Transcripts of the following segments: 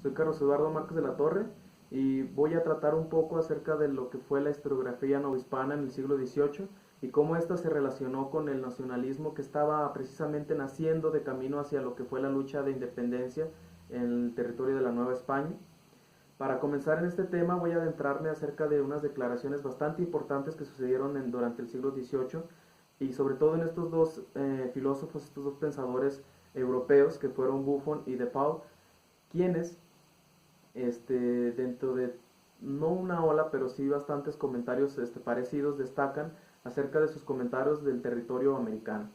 Soy Carlos Eduardo Márquez de la Torre y voy a tratar un poco acerca de lo que fue la historiografía novohispana en el siglo XVIII y cómo ésta se relacionó con el nacionalismo que estaba precisamente naciendo de camino hacia lo que fue la lucha de independencia en el territorio de la Nueva España. Para comenzar en este tema voy a adentrarme acerca de unas declaraciones bastante importantes que sucedieron durante el siglo XVIII y sobre todo en estos dos filósofos, estos dos pensadores europeos que fueron Buffon y De Pauw, quienes dentro de no una ola, pero sí bastantes comentarios parecidos destacan acerca de sus comentarios del territorio americano.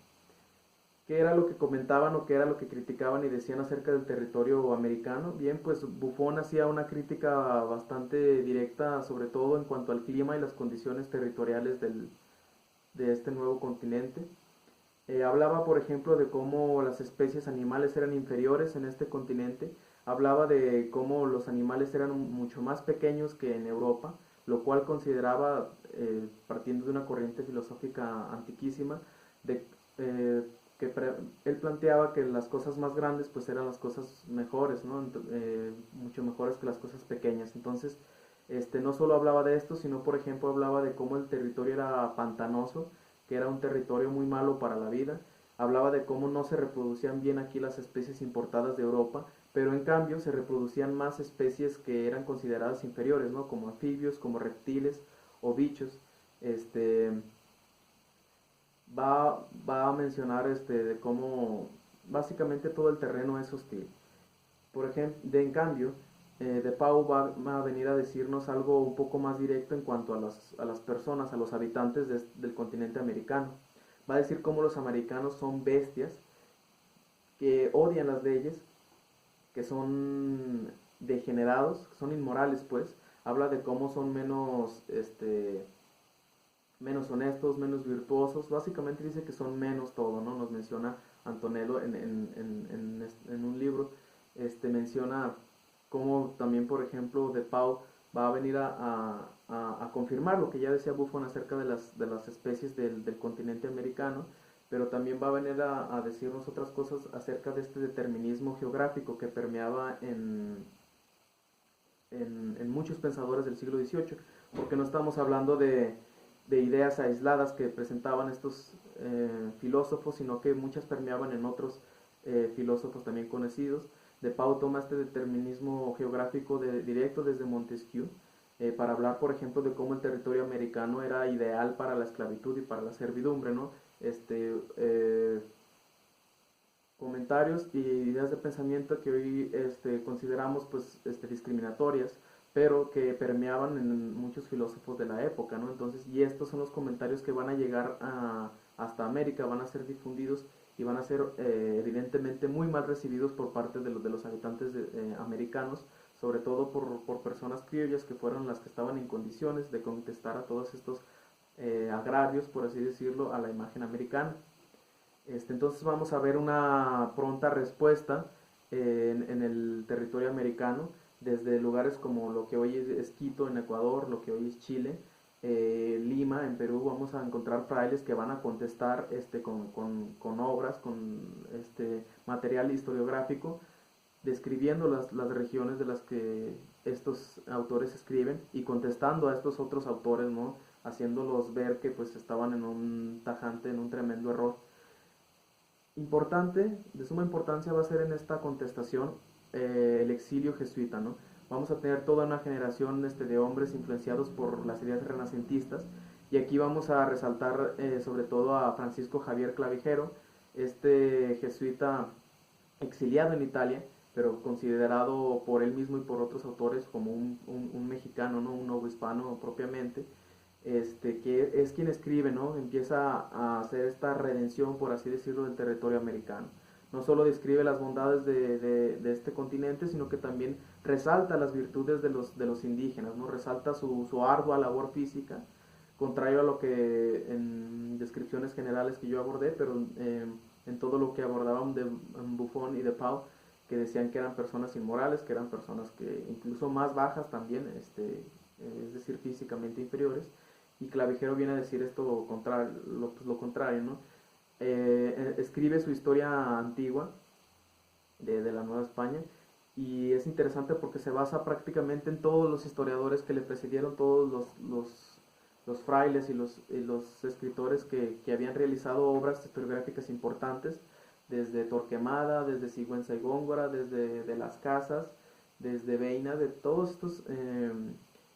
¿Qué era lo que comentaban o qué era lo que criticaban y decían acerca del territorio americano? Bien, pues Buffon hacía una crítica bastante directa, sobre todo en cuanto al clima y las condiciones territoriales de este nuevo continente. Hablaba, por ejemplo, de cómo las especies animales eran inferiores en este continente. Hablaba de cómo los animales eran mucho más pequeños que en Europa, lo cual consideraba, partiendo de una corriente filosófica antiquísima, de, eh, que él planteaba que las cosas más grandes pues eran las cosas mejores, ¿no? Mucho mejores que las cosas pequeñas. Entonces, no solo hablaba de esto, sino por ejemplo hablaba de cómo el territorio era pantanoso, que era un territorio muy malo para la vida. Hablaba de cómo no se reproducían bien aquí las especies importadas de Europa, pero en cambio se reproducían más especies que eran consideradas inferiores, ¿no? Como anfibios, como reptiles o bichos. Este, va a mencionar de cómo básicamente todo el terreno es hostil. Por ejemplo, en cambio, De Pau va a venir a decirnos algo un poco más directo en cuanto a las personas, a los habitantes del continente americano. Va a decir cómo los americanos son bestias que odian las leyes, que son degenerados, que son inmorales, pues. Habla de cómo son menos honestos, menos virtuosos. Básicamente dice que son menos todo, ¿no? Nos menciona Antonello en un libro. Menciona cómo también, por ejemplo, De Pau va a venir a confirmar lo que ya decía Buffon acerca de las especies del continente americano, pero también va a venir a decirnos otras cosas acerca de este determinismo geográfico que permeaba en muchos pensadores del siglo XVIII, porque no estamos hablando de ideas aisladas que presentaban estos filósofos, sino que muchas permeaban en otros filósofos también conocidos. De Pau toma este determinismo geográfico directo desde Montesquieu para hablar, por ejemplo, de cómo el territorio americano era ideal para la esclavitud y para la servidumbre, ¿no? Comentarios y ideas de pensamiento que hoy consideramos pues discriminatorias, pero que permeaban en muchos filósofos de la época, ¿no? Entonces, y estos son los comentarios que van a llegar hasta América, van a ser difundidos y van a ser evidentemente muy mal recibidos por parte de los habitantes americanos, sobre todo por personas criollas que fueron las que estaban en condiciones de contestar a todos estos agravios, por así decirlo, a la imagen americana. Entonces vamos a ver una pronta respuesta en el territorio americano, desde lugares como lo que hoy es Quito en Ecuador, lo que hoy es Chile, Lima en Perú. Vamos a encontrar frailes que van a contestar con obras, con material historiográfico, describiendo las regiones de las que estos autores escriben y contestando a estos otros autores, ¿no? Haciéndolos ver que pues estaban en un tajante, en un tremendo error. Importante, de suma importancia va a ser en esta contestación el exilio jesuita, ¿no? Vamos a tener toda una generación de hombres influenciados por las ideas renacentistas, y aquí vamos a resaltar sobre todo a Francisco Javier Clavijero, este jesuita exiliado en Italia, pero considerado por él mismo y por otros autores como un mexicano, ¿no? Un nuevo hispano propiamente, que es quien escribe, ¿no? Empieza a hacer esta redención, por así decirlo, del territorio americano. No solo describe las bondades de este continente, sino que también resalta las virtudes de los indígenas, ¿no? Resalta su ardua labor física, contrario a lo que en descripciones generales que yo abordé, pero en todo lo que abordaban de Buffon y de Pau, que decían que eran personas inmorales, que eran personas que incluso más bajas también, es decir, físicamente inferiores, y Clavijero viene a decir esto contrario, lo contrario, ¿no? Escribe su historia antigua de la Nueva España y es interesante porque se basa prácticamente en todos los historiadores que le precedieron, todos los frailes y los escritores que habían realizado obras historiográficas importantes, desde Torquemada, desde Sigüenza y Góngora, desde de las Casas, desde Beina, de todos estos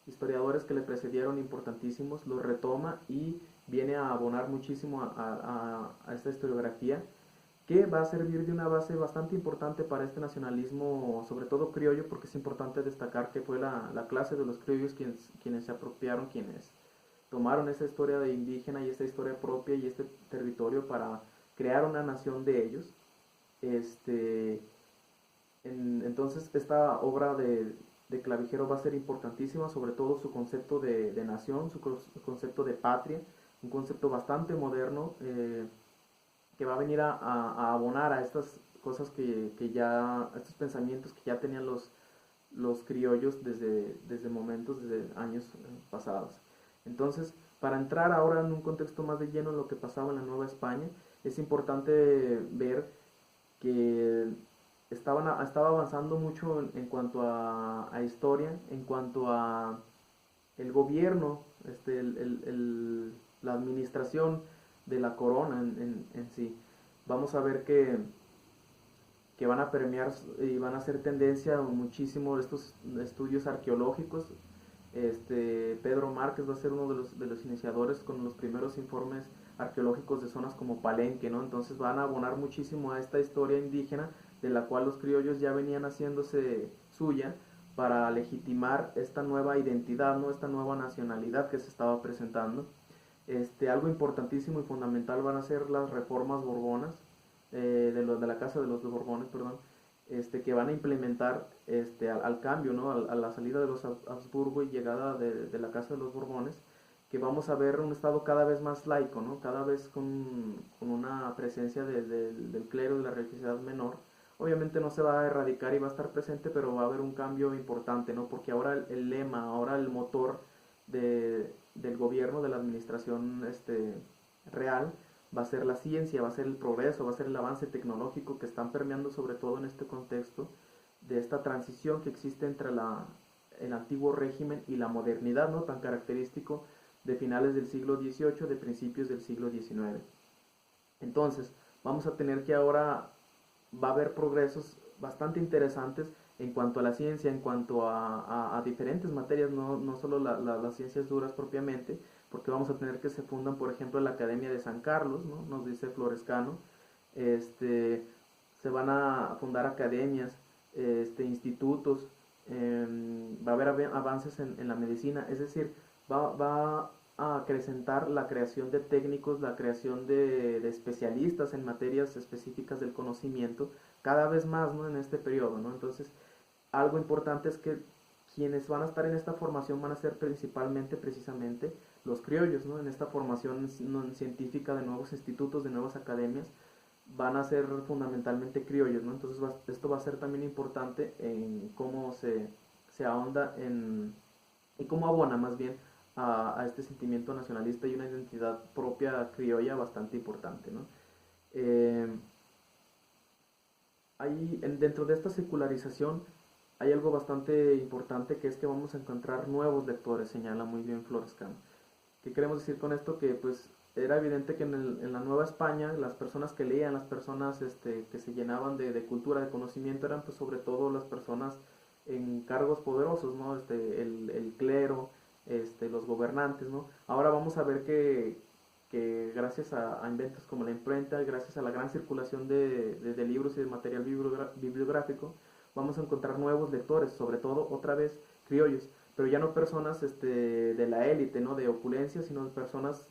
historiadores que le precedieron importantísimos, los retoma y viene a abonar muchísimo a esta historiografía, que va a servir de una base bastante importante para este nacionalismo, sobre todo criollo, porque es importante destacar que fue la clase de los criollos quienes se apropiaron, quienes tomaron esa historia de indígena y esta historia propia y este territorio para crear una nación de ellos. Este, entonces esta obra de Clavijero va a ser importantísima, sobre todo su concepto de nación, su concepto de patria, un concepto bastante moderno, que va a venir a abonar a estas cosas a estos pensamientos que ya tenían los criollos desde momentos, desde años pasados. Entonces, para entrar ahora en un contexto más de lleno en lo que pasaba en la Nueva España, es importante ver que estaba avanzando mucho en cuanto a historia, en cuanto a el gobierno, la administración de la corona en sí. Vamos a ver que van a permear y van a hacer tendencia muchísimo estos estudios arqueológicos. Pedro Márquez va a ser uno de los iniciadores con los primeros informes arqueológicos de zonas como Palenque, ¿no? Entonces van a abonar muchísimo a esta historia indígena de la cual los criollos ya venían haciéndose suya para legitimar esta nueva identidad, ¿no? Esta nueva nacionalidad que se estaba presentando. Algo importantísimo y fundamental van a ser las reformas borbonas, de la Casa de los Borbones, perdón, que van a implementar al cambio, ¿no? A la salida de los Habsburgo y llegada de la Casa de los Borbones, que vamos a ver un Estado cada vez más laico, ¿no? Cada vez con una presencia del clero, de la religiosidad menor. Obviamente no se va a erradicar y va a estar presente, pero va a haber un cambio importante, ¿no? Porque ahora el lema, ahora el motor del gobierno, de la administración real, va a ser la ciencia, va a ser el progreso, va a ser el avance tecnológico que están permeando sobre todo en este contexto de esta transición que existe entre el antiguo régimen y la modernidad, ¿no? Tan característico de finales del siglo XVIII, de principios del siglo XIX. Entonces, vamos a tener que ahora va a haber progresos bastante interesantes en cuanto a la ciencia, en cuanto a diferentes materias, no solo las ciencias duras propiamente, porque vamos a tener que se fundan, por ejemplo, la Academia de San Carlos, ¿no? Nos dice Florescano, se van a fundar academias, institutos, va a haber avances en la medicina, es decir, va a acrecentar la creación de técnicos, la creación de especialistas en materias específicas del conocimiento, cada vez más, ¿no? En este periodo, ¿no? Entonces, algo importante es que quienes van a estar en esta formación van a ser principalmente, precisamente, los criollos, ¿no? En esta formación científica de nuevos institutos, de nuevas academias, van a ser fundamentalmente criollos, ¿no? Entonces esto va a ser también importante en cómo se ahonda y cómo abona más bien a este sentimiento nacionalista y una identidad propia criolla bastante importante, ¿no? Eh, Dentro de esta secularización hay algo bastante importante, que es que vamos a encontrar nuevos lectores, señala muy bien Florescano. ¿Qué queremos decir con esto? Que pues era evidente que en la Nueva España las personas que leían, las personas que se llenaban de cultura, de conocimiento, eran pues sobre todo las personas en cargos poderosos, ¿no? El clero, los gobernantes, ¿no? Ahora vamos a ver que gracias a inventos como la imprenta, gracias a la gran circulación de libros y de material bibliográfico, vamos a encontrar nuevos lectores, sobre todo otra vez criollos, pero ya no personas de la élite, ¿no? De opulencia, sino personas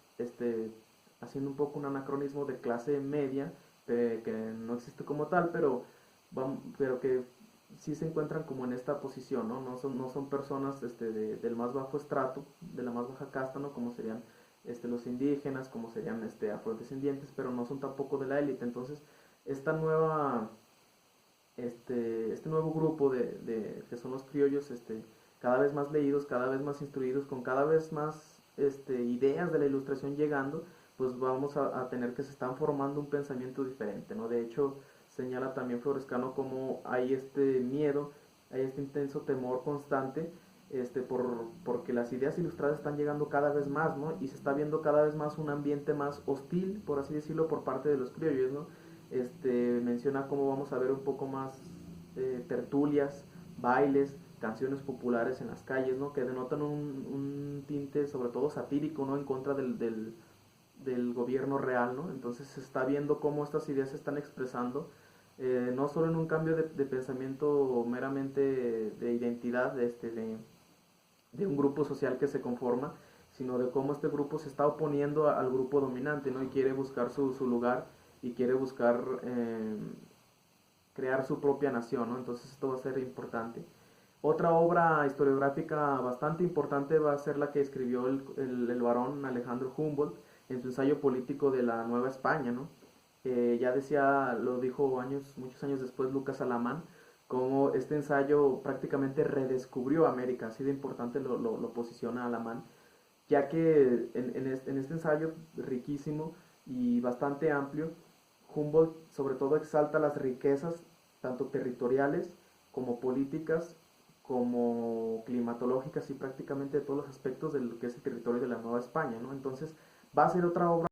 haciendo un poco un anacronismo de clase media, que no existe como tal, pero que sí se encuentran como en esta posición, ¿no? No son personas del más bajo estrato, de la más baja casta, ¿no? Como serían los indígenas, como serían afrodescendientes, pero no son tampoco de la élite. Entonces, esta nueva este nuevo grupo que son los criollos, cada vez más leídos, cada vez más instruidos, con cada vez más ideas de la ilustración llegando, pues vamos a tener que se están formando un pensamiento diferente, ¿no? De hecho, señala también Florescano como hay este miedo hay este intenso temor constante, porque las ideas ilustradas están llegando cada vez más, ¿no? Y se está viendo cada vez más un ambiente más hostil, por así decirlo, por parte de los criollos, ¿no? Menciona cómo vamos a ver un poco más tertulias, bailes, canciones populares en las calles, ¿no? Que denotan un tinte sobre todo satírico, ¿no? En contra del gobierno real, ¿no? Entonces se está viendo cómo estas ideas se están expresando, no solo en un cambio de pensamiento meramente de identidad, de un grupo social que se conforma, sino de cómo este grupo se está oponiendo al grupo dominante, ¿no? Y quiere buscar su lugar y quiere buscar crear su propia nación, ¿no? Entonces esto va a ser importante. Otra obra historiográfica bastante importante va a ser la que escribió el varón Alejandro Humboldt en su ensayo político de la Nueva España, ¿no? Ya decía, lo dijo muchos años después Lucas Alamán, como este ensayo prácticamente redescubrió América, así de importante lo posiciona Alamán, ya que en este ensayo riquísimo y bastante amplio, Humboldt sobre todo exalta las riquezas tanto territoriales como políticas, como climatológicas y prácticamente de todos los aspectos de lo que es el territorio de la Nueva España, ¿no? Entonces va a ser otra obra